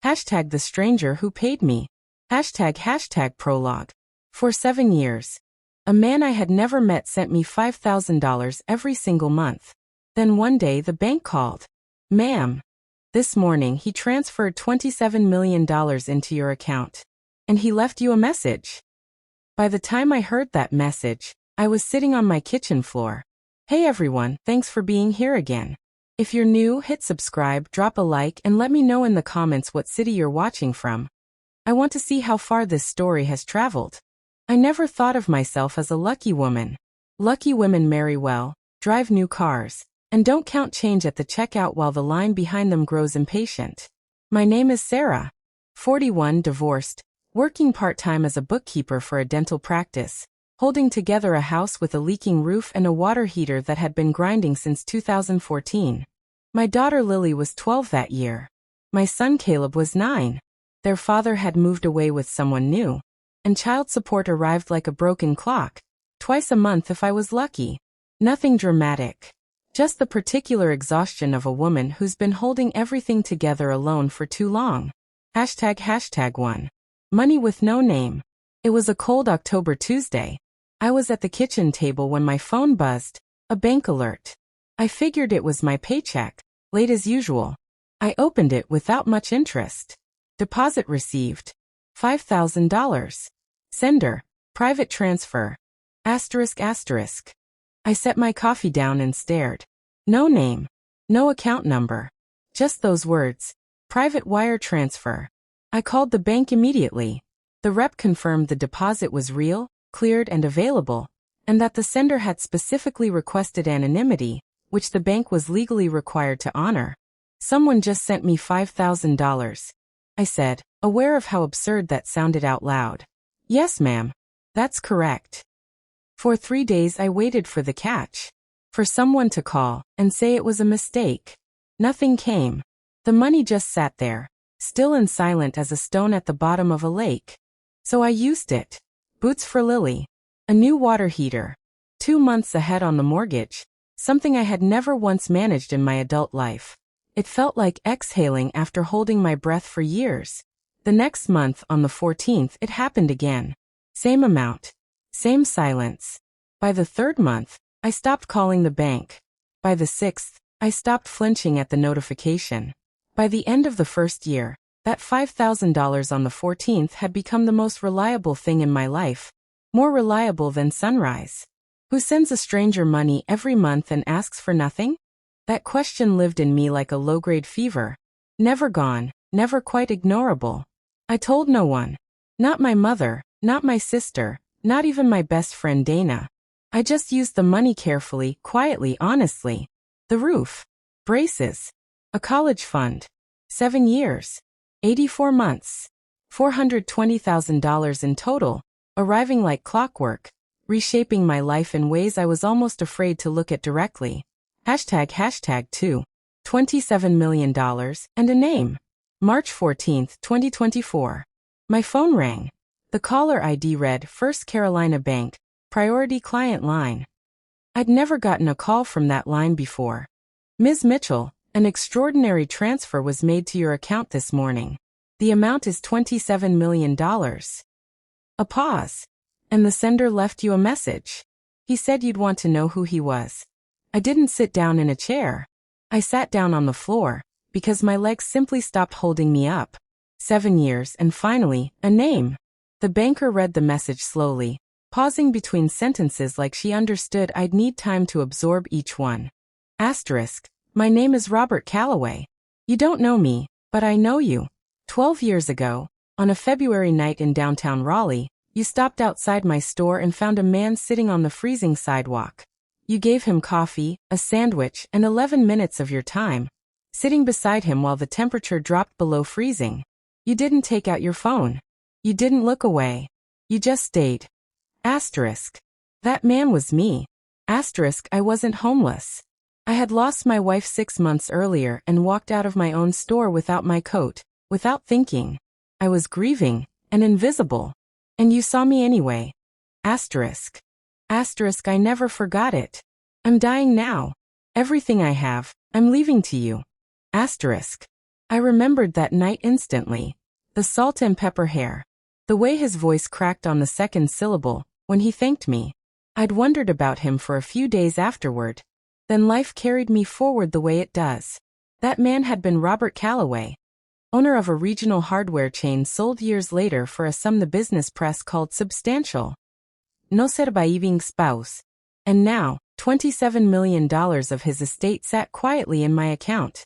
Hashtag the stranger who paid me. Hashtag prologue. For 7 years. A man I had never met sent me $5,000 every single month. Then one day the bank called. Ma'am. This morning he transferred $27 million into your account. And he left you a message. By the time I heard that message, I was sitting on my kitchen floor. Hey everyone, thanks for being here again. If you're new, hit subscribe, drop a like, and let me know in the comments what city you're watching from. I want to see how far this story has traveled. I never thought of myself as a lucky woman. Lucky women marry well, drive new cars, and don't count change at the checkout while the line behind them grows impatient. My name is Sarah. 41, divorced, working part-time as a bookkeeper for a dental practice, holding together a house with a leaking roof and a water heater that had been grinding since 2014. My daughter Lily was 12 that year. My son Caleb was 9. Their father had moved away with someone new, and child support arrived like a broken clock, twice a month if I was lucky. Nothing dramatic. Just the particular exhaustion of a woman who's been holding everything together alone for too long. Hashtag 1. Money with no name. It was a cold October Tuesday. I was at the kitchen table when my phone buzzed, a bank alert. I figured it was my paycheck, late as usual. I opened it without much interest. Deposit received. $5,000. Sender, private transfer. Asterisk. I set my coffee down and stared. No name. No account number. Just those words. Private wire transfer. I called the bank immediately. The rep confirmed the deposit was real, cleared and available, and that the sender had specifically requested anonymity, which the bank was legally required to honor. Someone just sent me $5,000. I said, aware of how absurd that sounded out loud. Yes, ma'am. That's correct. For 3 days I waited for the catch. For someone to call and say it was a mistake. Nothing came. The money just sat there, still and silent as a stone at the bottom of a lake. So I used it. Boots for Lily. A new water heater. 2 months ahead on the mortgage. Something I had never once managed in my adult life. It felt like exhaling after holding my breath for years. The next month, on the 14th, it happened again. Same amount. Same silence. By the 3rd month, I stopped calling the bank. By the 6th, I stopped flinching at the notification. By the end of the 1st year, that $5,000 on the 14th had become the most reliable thing in my life. More reliable than sunrise. Who sends a stranger money every month and asks for nothing? That question lived in me like a low-grade fever. Never gone, never quite ignorable. I told no one. Not my mother, not my sister, not even my best friend Dana. I just used the money carefully, quietly, honestly. The roof. Braces. A college fund. 7 years. 84 months. $420,000 in total, arriving like clockwork, reshaping my life in ways I was almost afraid to look at directly. Hashtag 2. $27 million, and a name. March 14, 2024. My phone rang. The caller ID read First Carolina Bank, Priority Client Line. I'd never gotten a call from that line before. Ms. Mitchell, an extraordinary transfer was made to your account this morning. The amount is $27 million. A pause. And the sender left you a message. He said you'd want to know who he was. I didn't sit down in a chair. I sat down on the floor, because my legs simply stopped holding me up. 7 years and finally, a name. The banker read the message slowly, pausing between sentences like she understood I'd need time to absorb each one. Asterisk. My name is Robert Calloway. You don't know me, but I know you. 12 years ago, on a February night in downtown Raleigh, you stopped outside my store and found a man sitting on the freezing sidewalk. You gave him coffee, a sandwich, and 11 minutes of your time, sitting beside him while the temperature dropped below freezing. You didn't take out your phone. You didn't look away. You just stayed. Asterisk. That man was me. Asterisk. I wasn't homeless. I had lost my wife 6 months earlier and walked out of my own store without my coat, without thinking. I was grieving, and invisible. And you saw me anyway. Asterisk. Asterisk. I never forgot it. I'm dying now. Everything I have, I'm leaving to you. Asterisk. I remembered that night instantly. The salt and pepper hair. The way his voice cracked on the second syllable, when he thanked me. I'd wondered about him for a few days afterward. Then life carried me forward the way it does. That man had been Robert Calloway, owner of a regional hardware chain sold years later for a sum the business press called substantial. No surviving spouse. And now, $27 million of his estate sat quietly in my account.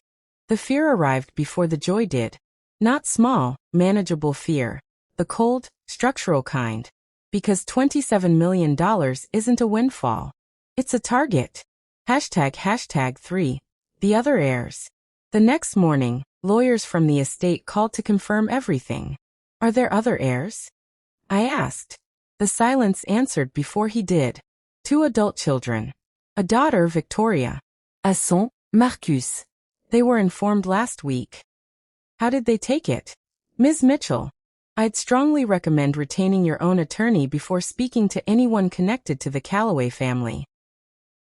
The fear arrived before the joy did. Not small, manageable fear. The cold, structural kind. Because $27 million isn't a windfall. It's a target. #3. The other heirs. The next morning, lawyers from the estate called to confirm everything. Are there other heirs? I asked. The silence answered before he did. 2 adult children. A daughter, Victoria. A son, Marcus. They were informed last week. How did they take it? Ms. Mitchell. I'd strongly recommend retaining your own attorney before speaking to anyone connected to the Calloway family.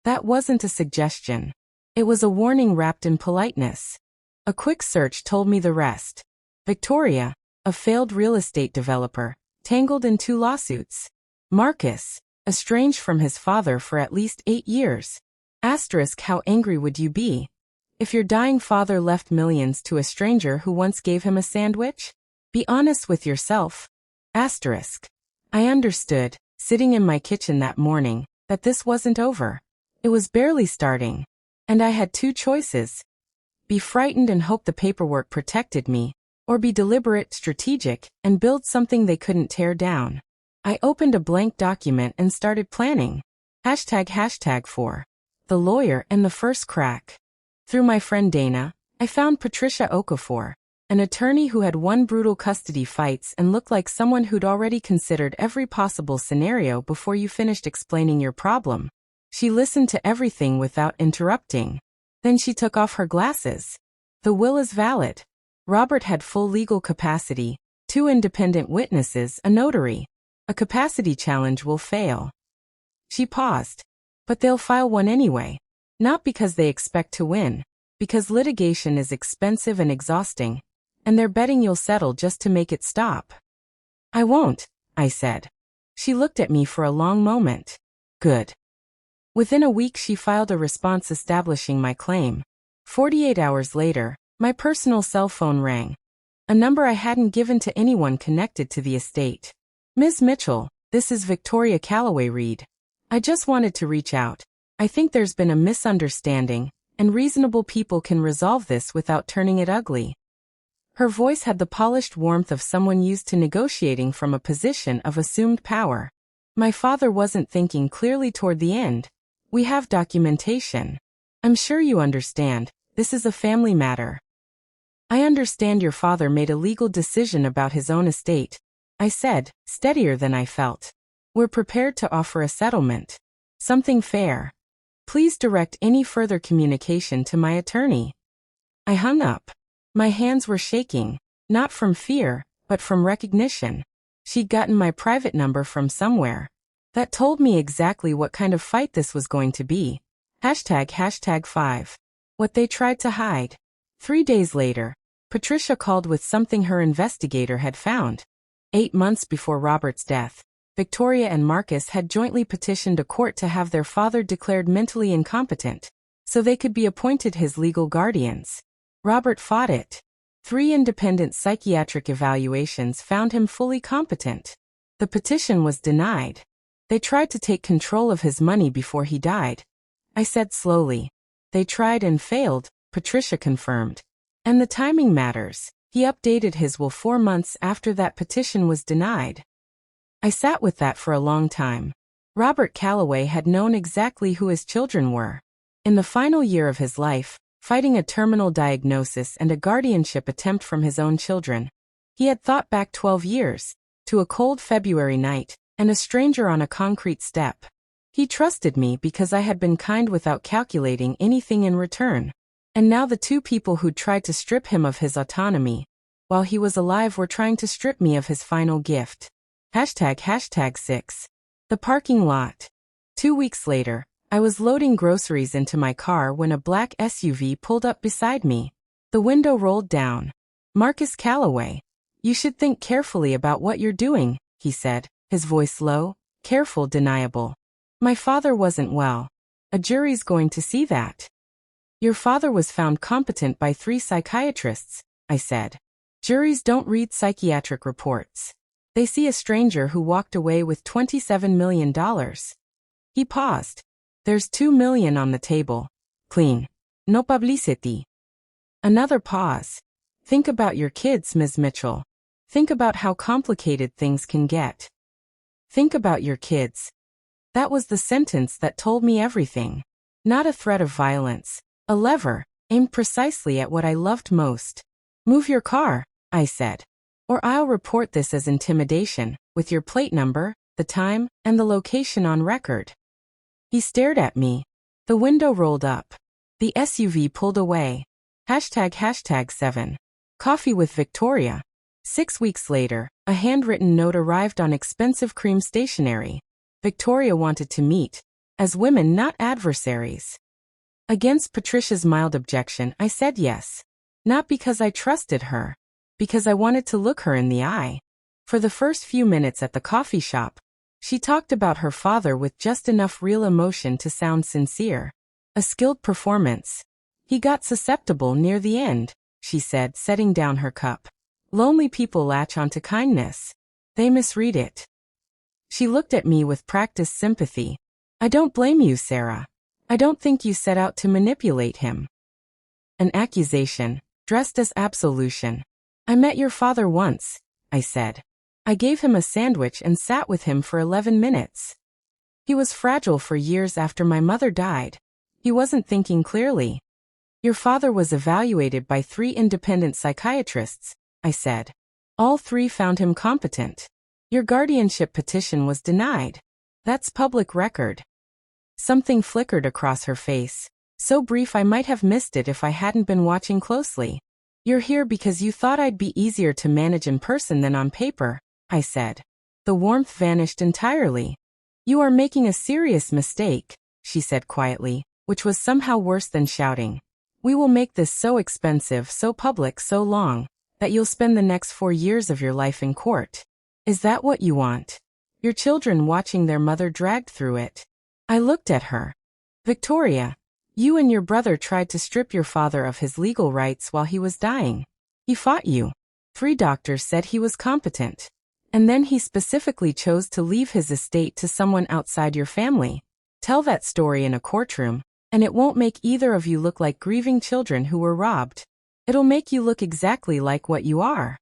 That wasn't a suggestion. It was a warning wrapped in politeness. A quick search told me the rest. Victoria, a failed real estate developer, tangled in 2 lawsuits. Marcus, estranged from his father for at least 8 years. Asterisk, how angry would you be if your dying father left millions to a stranger who once gave him a sandwich? Be honest with yourself. Asterisk. I understood, sitting in my kitchen that morning, that this wasn't over. It was barely starting. And I had 2 choices. Be frightened and hope the paperwork protected me, or be deliberate, strategic, and build something they couldn't tear down. I opened a blank document and started planning. #4. The lawyer and the first crack. Through my friend Dana, I found Patricia Okafor, an attorney who had won brutal custody fights and looked like someone who'd already considered every possible scenario before you finished explaining your problem. She listened to everything without interrupting. Then she took off her glasses. The will is valid. Robert had full legal capacity, 2 independent witnesses, a notary. A capacity challenge will fail. She paused. But they'll file one anyway. Not because they expect to win, because litigation is expensive and exhausting, and they're betting you'll settle just to make it stop. I won't, I said. She looked at me for a long moment. Good. Within a week she filed a response establishing my claim. 48 hours later, my personal cell phone rang. A number I hadn't given to anyone connected to the estate. Ms. Mitchell, this is Victoria Calloway Reed. I just wanted to reach out. I think there's been a misunderstanding, and reasonable people can resolve this without turning it ugly. Her voice had the polished warmth of someone used to negotiating from a position of assumed power. My father wasn't thinking clearly toward the end. We have documentation. I'm sure you understand, this is a family matter. I understand your father made a legal decision about his own estate, I said, steadier than I felt. We're prepared to offer a settlement. Something fair. Please direct any further communication to my attorney. I hung up. My hands were shaking, not from fear, but from recognition. She'd gotten my private number from somewhere. That told me exactly what kind of fight this was going to be. #5. What they tried to hide. 3 days later, Patricia called with something her investigator had found. 8 months before Robert's death, Victoria and Marcus had jointly petitioned a court to have their father declared mentally incompetent, so they could be appointed his legal guardians. Robert fought it. 3 independent psychiatric evaluations found him fully competent. The petition was denied. They tried to take control of his money before he died. I said slowly. They tried and failed, Patricia confirmed. And the timing matters. He updated his will 4 months after that petition was denied. I sat with that for a long time. Robert Calloway had known exactly who his children were. In the final year of his life, fighting a terminal diagnosis and a guardianship attempt from his own children, he had thought back 12 years, to a cold February night, and a stranger on a concrete step. He trusted me because I had been kind without calculating anything in return. And now the 2 people who'd tried to strip him of his autonomy, while he was alive, were trying to strip me of his final gift. #6. The parking lot. 2 weeks later, I was loading groceries into my car when a black SUV pulled up beside me. The window rolled down. Marcus Calloway. You should think carefully about what you're doing, he said, his voice low, careful, deniable. My father wasn't well. A jury's going to see that. Your father was found competent by 3 psychiatrists, I said. Juries don't read psychiatric reports. They see a stranger who walked away with $27 million. He paused. There's $2 million on the table. Clean. No publicity. Another pause. Think about your kids, Ms. Mitchell. Think about how complicated things can get. Think about your kids. That was the sentence that told me everything. Not a threat of violence. A lever, aimed precisely at what I loved most. Move your car, I said. Or I'll report this as intimidation, with your plate number, the time, and the location on record. He stared at me. The window rolled up. The SUV pulled away. #7. Coffee with Victoria. 6 weeks later, a handwritten note arrived on expensive cream stationery. Victoria wanted to meet. As women, not adversaries. Against Patricia's mild objection, I said yes. Not because I trusted her. Because I wanted to look her in the eye. For the first few minutes at the coffee shop, she talked about her father with just enough real emotion to sound sincere. A skilled performance. He got susceptible near the end, she said, setting down her cup. Lonely people latch onto kindness. They misread it. She looked at me with practiced sympathy. I don't blame you, Sarah. I don't think you set out to manipulate him. An accusation, dressed as absolution. I met your father once, I said. I gave him a sandwich and sat with him for 11 minutes. He was fragile for years after my mother died. He wasn't thinking clearly. Your father was evaluated by 3 independent psychiatrists, I said. All 3 found him competent. Your guardianship petition was denied. That's public record. Something flickered across her face, so brief I might have missed it if I hadn't been watching closely. You're here because you thought I'd be easier to manage in person than on paper, I said. The warmth vanished entirely. You are making a serious mistake, she said quietly, which was somehow worse than shouting. We will make this so expensive, so public, so long, that you'll spend the next 4 years of your life in court. Is that what you want? Your children watching their mother dragged through it. I looked at her. Victoria, you and your brother tried to strip your father of his legal rights while he was dying. He fought you. 3 doctors said he was competent. And then he specifically chose to leave his estate to someone outside your family. Tell that story in a courtroom, and it won't make either of you look like grieving children who were robbed. It'll make you look exactly like what you are.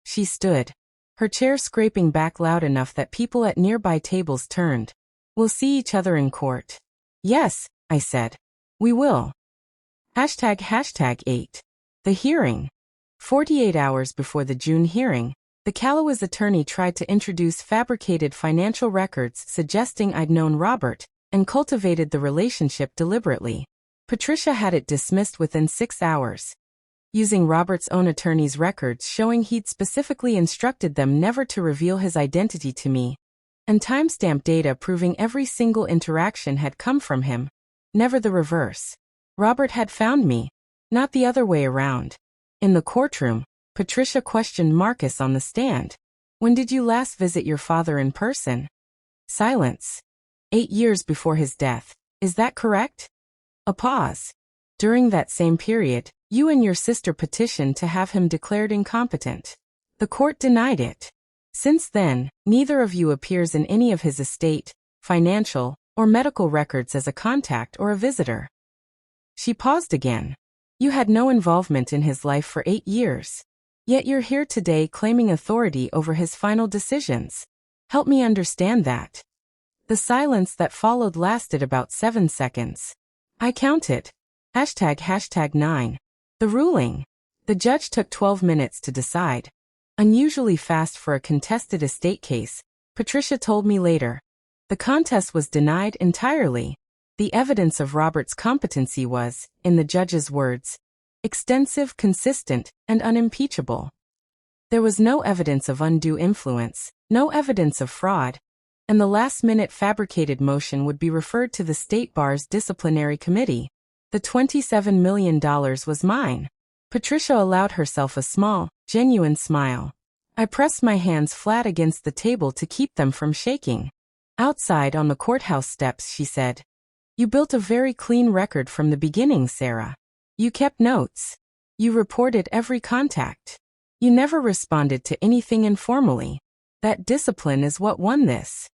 She stood, her chair scraping back loud enough that people at nearby tables turned. We'll see each other in court. Yes, I said. We will. #8. The hearing. 48 hours before the June hearing, the Calloways attorney tried to introduce fabricated financial records suggesting I'd known Robert and cultivated the relationship deliberately. Patricia had it dismissed within 6 hours. Using Robert's own attorney's records showing he'd specifically instructed them never to reveal his identity to me. And timestamp data proving every single interaction had come from him. Never the reverse. Robert had found me, not the other way around. In the courtroom, Patricia questioned Marcus on the stand. When did you last visit your father in person? Silence. 8 years before his death. Is that correct? A pause. During that same period, you and your sister petitioned to have him declared incompetent. The court denied it. Since then, neither of you appears in any of his estate, financial, or medical records as a contact or a visitor. She paused again. You had no involvement in his life for 8 years. Yet you're here today claiming authority over his final decisions. Help me understand that. The silence that followed lasted about 7 seconds. I counted. #9. The ruling. The judge took 12 minutes to decide. Unusually fast for a contested estate case, Patricia told me later. The contest was denied entirely. The evidence of Robert's competency was, in the judge's words, extensive, consistent, and unimpeachable. There was no evidence of undue influence, no evidence of fraud, and the last-minute fabricated motion would be referred to the State Bar's disciplinary committee. The $27 million was mine. Patricia allowed herself a small, genuine smile. I pressed my hands flat against the table to keep them from shaking. Outside on the courthouse steps, she said, "You built a very clean record from the beginning, Sarah. You kept notes. You reported every contact. You never responded to anything informally. That discipline is what won this."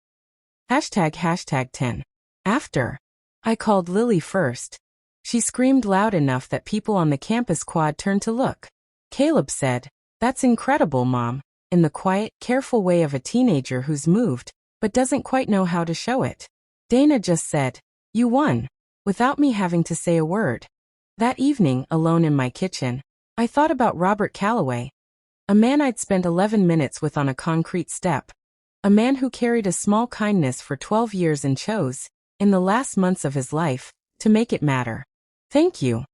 #10. After I called Lily first. She screamed loud enough that people on the campus quad turned to look. Caleb said, "That's incredible, Mom," in the quiet, careful way of a teenager who's moved, but doesn't quite know how to show it. Dana just said, "You won," without me having to say a word. That evening, alone in my kitchen, I thought about Robert Calloway, a man I'd spent 11 minutes with on a concrete step. A man who carried a small kindness for 12 years and chose, in the last months of his life, to make it matter. "Thank you,"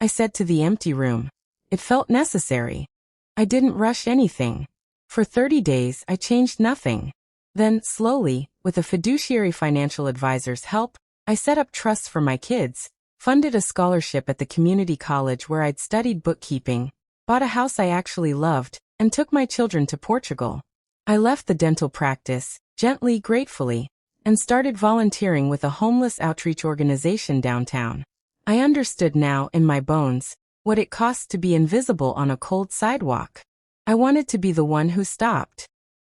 I said to the empty room. It felt necessary. I didn't rush anything. For 30 days, I changed nothing. Then, slowly, with a fiduciary financial advisor's help, I set up trusts for my kids, funded a scholarship at the community college where I'd studied bookkeeping, bought a house I actually loved, and took my children to Portugal. I left the dental practice, gently, gratefully, and started volunteering with a homeless outreach organization downtown. I understood now, in my bones, what it costs to be invisible on a cold sidewalk. I wanted to be the one who stopped.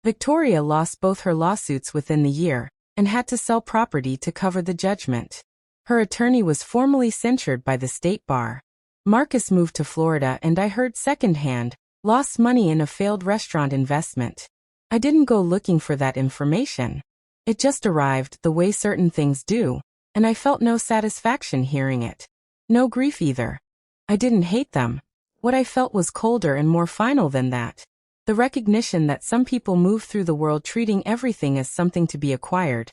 Victoria lost both her lawsuits within the year, and had to sell property to cover the judgment. Her attorney was formally censured by the state bar. Marcus moved to Florida, and I heard secondhand, lost money in a failed restaurant investment. I didn't go looking for that information. It just arrived the way certain things do, and I felt no satisfaction hearing it. No grief either. I didn't hate them. What I felt was colder and more final than that. The recognition that some people move through the world treating everything as something to be acquired,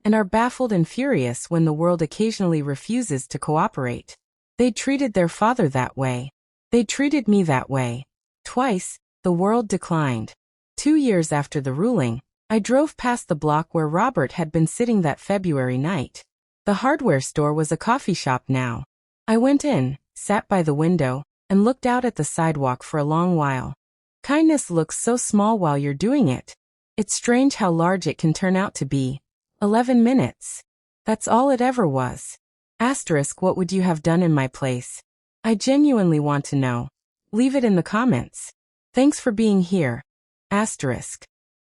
and are baffled and furious when the world occasionally refuses to cooperate. They treated their father that way. They treated me that way. Twice, the world declined. 2 years after the ruling, I drove past the block where Robert had been sitting that February night. The hardware store was a coffee shop now. I went in, sat by the window, and looked out at the sidewalk for a long while. Kindness looks so small while you're doing it. It's strange how large it can turn out to be. 11 minutes. That's all it ever was. What would you have done in my place? I genuinely want to know. Leave it in the comments. Thanks for being here.